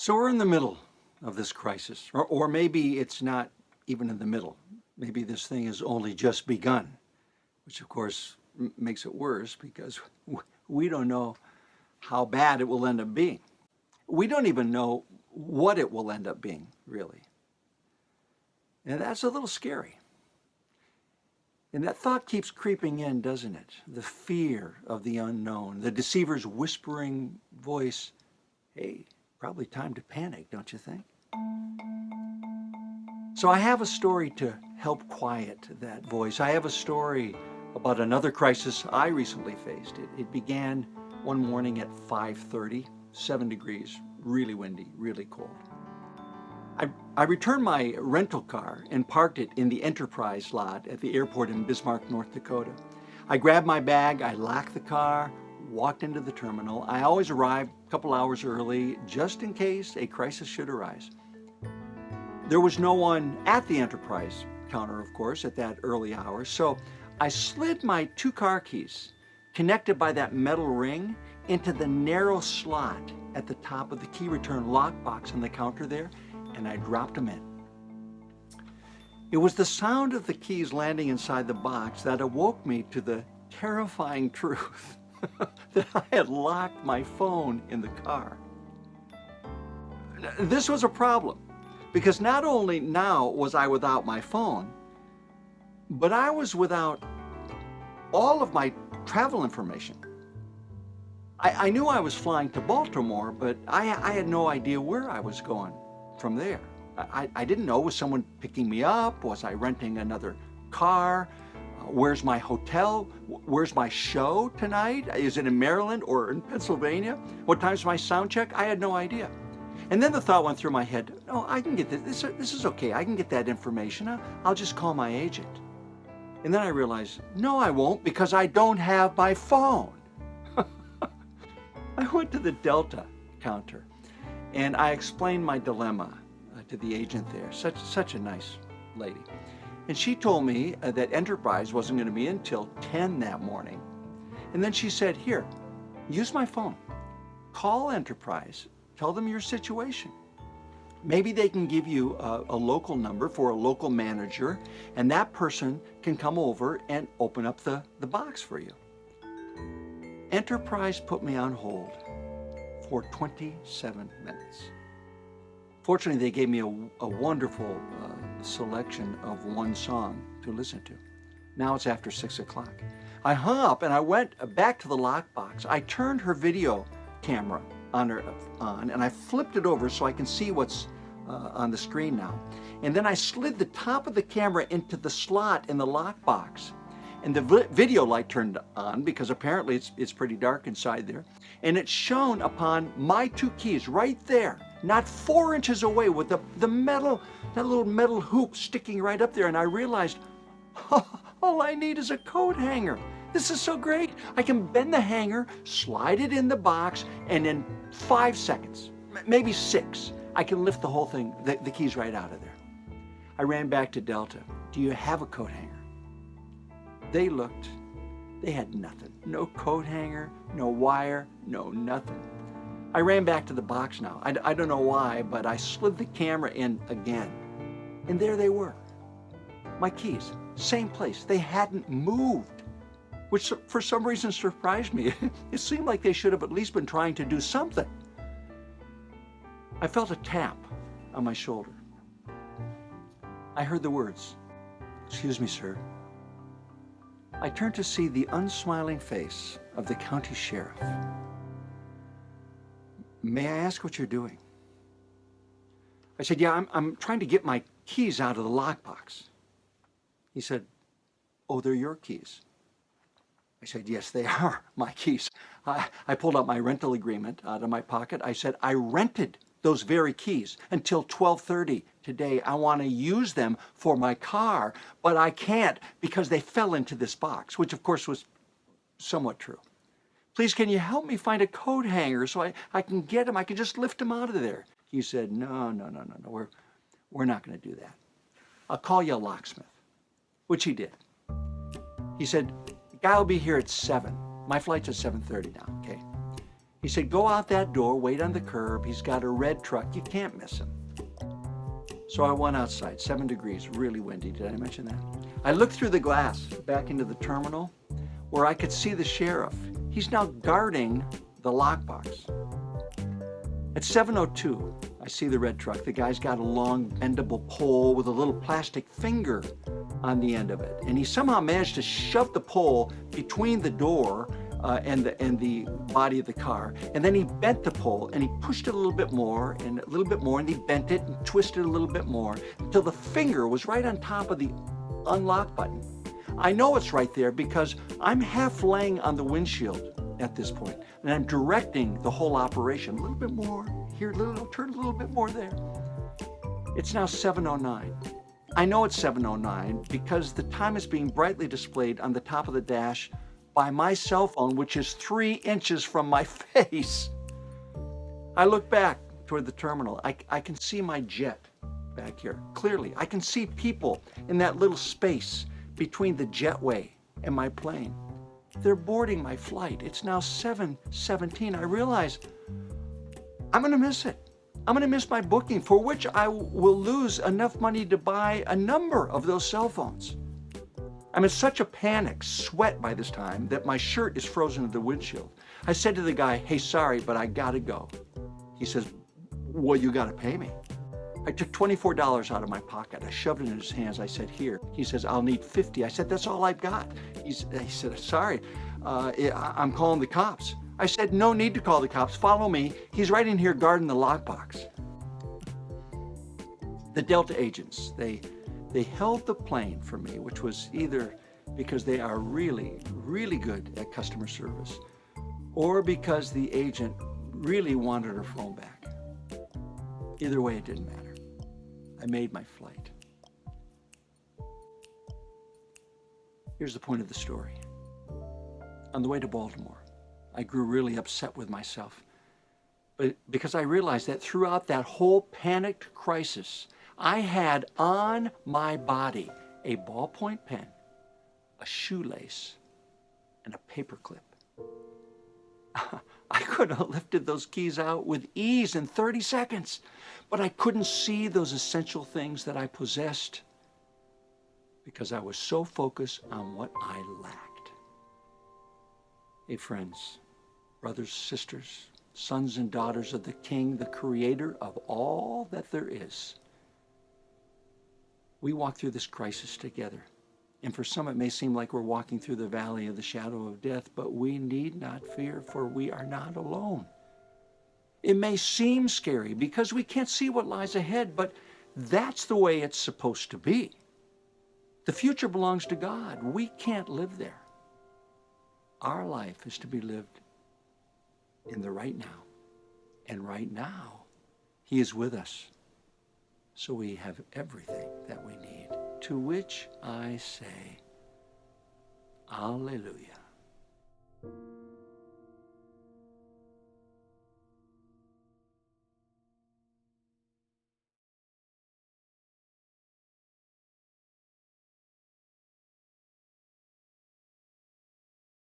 So we're in the middle of this crisis, or maybe it's not even in the middle. Maybe this thing has only just begun, which of course makes it worse because we don't know how bad it will end up being. We don't even know what it will end up being, really. And that's a little scary. And that thought keeps creeping in, doesn't it? The fear of the unknown, the deceiver's whispering voice, hey, probably time to panic, don't you think? So I have a story to help quiet that voice. I have a story about another crisis I recently faced. It began one morning at 5:30, 7 degrees, really windy, really cold. I returned my rental car and parked it in the Enterprise lot at the airport in Bismarck, North Dakota. I grabbed my bag, I locked the car, walked into the terminal. I always arrive a couple hours early just in case a crisis should arise. There was no one at the Enterprise counter, of course, at that early hour, so I slid my 2 car keys, connected by that metal ring, into the narrow slot at the top of the key return lockbox on the counter there, and I dropped them in. It was the sound of the keys landing inside the box that awoke me to the terrifying truth that I had locked my phone in the car. This was a problem because not only now was I without my phone, but I was without all of my travel information. I knew I was flying to Baltimore, but I had no idea where I was going from there. I didn't know, was someone picking me up? Was I renting another car? Where's my hotel? Where's my show tonight? Is it in Maryland or in Pennsylvania? What time's my sound check? I had no idea. And then the thought went through my head, no, I can get this. This is okay. I can get that information. I'll just call my agent. And then I realized, no, I won't because I don't have my phone. I went to the Delta counter and I explained my dilemma to the agent there. Such a nice lady. And she told me that Enterprise wasn't going to be until 10 that morning. And then she said, here, use my phone. Call Enterprise. Tell them your situation. Maybe they can give you a local number for a local manager, and that person can come over and open up the box for you. Enterprise put me on hold for 27 minutes. Fortunately, they gave me a wonderful selection of one song to listen to. Now it's after 6 o'clock. I hung up and I went back to the lockbox. I turned her video camera on, and I flipped it over so I can see what's on the screen now. And then I slid the top of the camera into the slot in the lockbox. And the video light turned on because apparently it's pretty dark inside there. And it shone upon my 2 keys right there, not 4 inches away, with the metal, that little metal hoop sticking right up there. And I realized, oh, all I need is a coat hanger. This is so great. I can bend the hanger, slide it in the box, and in 5 seconds, maybe 6, I can lift the whole thing, the keys right out of there. I ran back to Delta. Do you have a coat hanger? They looked. They had nothing. No coat hanger, no wire, no nothing. I ran back to the box now. I don't know why, but I slid the camera in again. And there they were. My keys, same place. They hadn't moved, which for some reason surprised me. It seemed like they should have at least been trying to do something. I felt a tap on my shoulder. I heard the words, "Excuse me, sir." I turned to see the unsmiling face of the county sheriff. "May I ask what you're doing?" I said, "Yeah, I'm trying to get my keys out of the lockbox." He said, "Oh, they're your keys." I said, "Yes, they are my keys." I pulled out my rental agreement out of my pocket. I said, "I rented those very keys until 12:30 today. I want to use them for my car, but I can't because they fell into this box," which of course was somewhat true. "Please, can you help me find a coat hanger so I can get them? I can just lift them out of there." He said, No. We're not going to do that. I'll call you a locksmith," which he did. He said, "The guy will be here at 7. My flight's at 7:30 now, okay? He said, go out that door, wait on the curb. He's got a red truck. You can't miss him. So I went outside, 7 degrees, really windy. Did I mention that? I looked through the glass back into the terminal where I could see the sheriff. He's now guarding the lockbox. At 7:02, I see the red truck. The guy's got a long bendable pole with a little plastic finger on the end of it. And he somehow managed to shove the pole between the door and the body of the car. And then he bent the pole and he pushed it a little bit more and a little bit more, and he bent it and twisted it a little bit more until the finger was right on top of the unlock button. I know it's right there because I'm half laying on the windshield at this point, and I'm directing the whole operation. A little bit more here, turn a little bit more there. It's now 7:09. I know it's 7:09 because the time is being brightly displayed on the top of the dash by my cell phone, which is 3 inches from my face. I look back toward the terminal. I can see my jet back here clearly. I can see people in that little space between the jetway and my plane. They're boarding my flight. It's now 7:17. I realize I'm going to miss it. I'm going to miss my booking, for which I will lose enough money to buy a number of those cell phones. I'm in such a panic, sweat by this time, that my shirt is frozen to the windshield. I said to the guy, hey, sorry, but I got to go. He says, well, you got to pay me. I took $24 out of my pocket. I shoved it in his hands. I said, here. He says, I'll need 50. I said, that's all I've got. He said, sorry, I'm calling the cops. I said, no need to call the cops. Follow me. He's right in here guarding the lockbox. The Delta agents, they held the plane for me, which was either because they are really, really good at customer service, or because the agent really wanted her phone back. Either way, it didn't matter. I made my flight. Here's the point of the story. On the way to Baltimore, I grew really upset with myself, but because I realized that throughout that whole panicked crisis, I had on my body a ballpoint pen, a shoelace, and a paperclip. I could have lifted those keys out with ease in 30 seconds, but I couldn't see those essential things that I possessed because I was so focused on what I lacked. Hey friends, brothers, sisters, sons and daughters of the King, the creator of all that there is, we walk through this crisis together. And for some, it may seem like we're walking through the valley of the shadow of death, but we need not fear, for we are not alone. It may seem scary because we can't see what lies ahead, but that's the way it's supposed to be. The future belongs to God. We can't live there. Our life is to be lived in the right now. And right now, He is with us. So we have everything that we need, to which I say, Alleluia.